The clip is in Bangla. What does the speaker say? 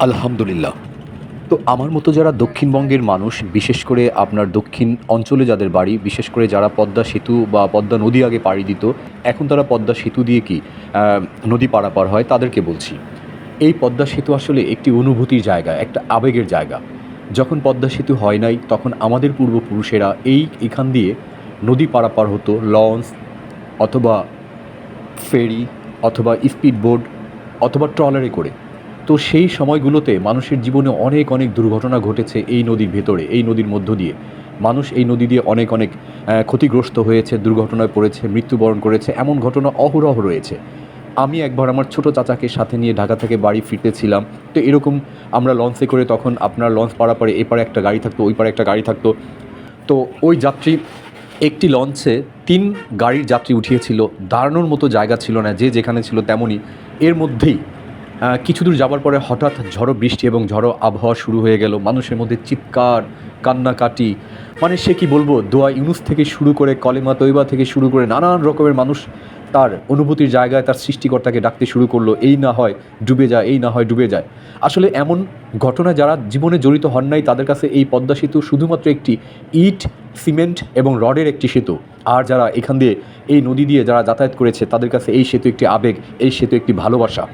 আলহামদুলিল্লাহ। তো আমার মতো যারা দক্ষিণবঙ্গের মানুষ, বিশেষ করে আপনার দক্ষিণ অঞ্চলে যাদের বাড়ি, বিশেষ করে যারা পদ্মা সেতু বা পদ্মা নদী আগে পাড়ি দিত, এখন তারা পদ্মা সেতু দিয়ে কি আ নদী পারাপার হয়, তাদেরকে বলছি। এই পদ্মা সেতু আসলে একটি অনুভূতির জায়গা, একটা আবেগের জায়গা। যখন পদ্মা সেতু হয় নাই, তখন আমাদের পূর্বপুরুষেরা এখান দিয়ে নদী পারাপার হতো লঞ্চ অথবা ফেরি অথবা স্পিড বোট অথবা ট্রলারে করে। তো সেই সময়গুলোতে মানুষের জীবনে অনেক অনেক দুর্ঘটনা ঘটেছে এই নদীর ভেতরে, এই নদীর মধ্য দিয়ে। মানুষ এই নদী দিয়ে অনেক অনেক ক্ষতিগ্রস্ত হয়েছে, দুর্ঘটনায় পড়েছে, মৃত্যুবরণ করেছে, এমন ঘটনা অহরহ রয়েছে। আমি একবার আমার ছোট চাচাকে সাথে নিয়ে ঢাকা থেকে বাড়ি ফিরতেছিলাম। তো এরকম আমরা লঞ্চে করে, তখন আপনার লঞ্চ পারাপারে এপারে একটা গাড়ি থাকতো, ওই পারে একটা গাড়ি থাকতো। তো ওই যাত্রী একটি লঞ্চে ৩ গাড়ির যাত্রী উঠিয়েছিল। দাঁড়ানোর মতো জায়গা ছিল না, যে যেখানে ছিল তেমনই। এর মধ্যেই কিছু দূর যাবার পরে হঠাৎ ঝড়ো বৃষ্টি এবং ঝড়ো আবহাওয়া শুরু হয়ে গেল। মানুষের মধ্যে চিৎকার, কান্নাকাটি, মানে সে কি বলবো, দোয়া ইউনুস থেকে শুরু করে কলেমা তৈবা থেকে শুরু করে নানান রকমের মানুষ তার অনুভূতির জায়গায় তার সৃষ্টিকর্তাকে ডাকতে শুরু করলো, এই না হয় ডুবে যায়, এই না হয় ডুবে যায়। আসলে এমন ঘটনায় যারা জীবনে জড়িত হন নাই, তাদের কাছে এই পদ্মা সেতু শুধুমাত্র একটি ইট, সিমেন্ট এবং রডের একটি সেতু। আর যারা এখান দিয়ে, এই নদী দিয়ে যারা যাতায়াত করেছে, তাদের কাছে এই সেতু একটি আবেগ, এই সেতু একটি ভালোবাসা।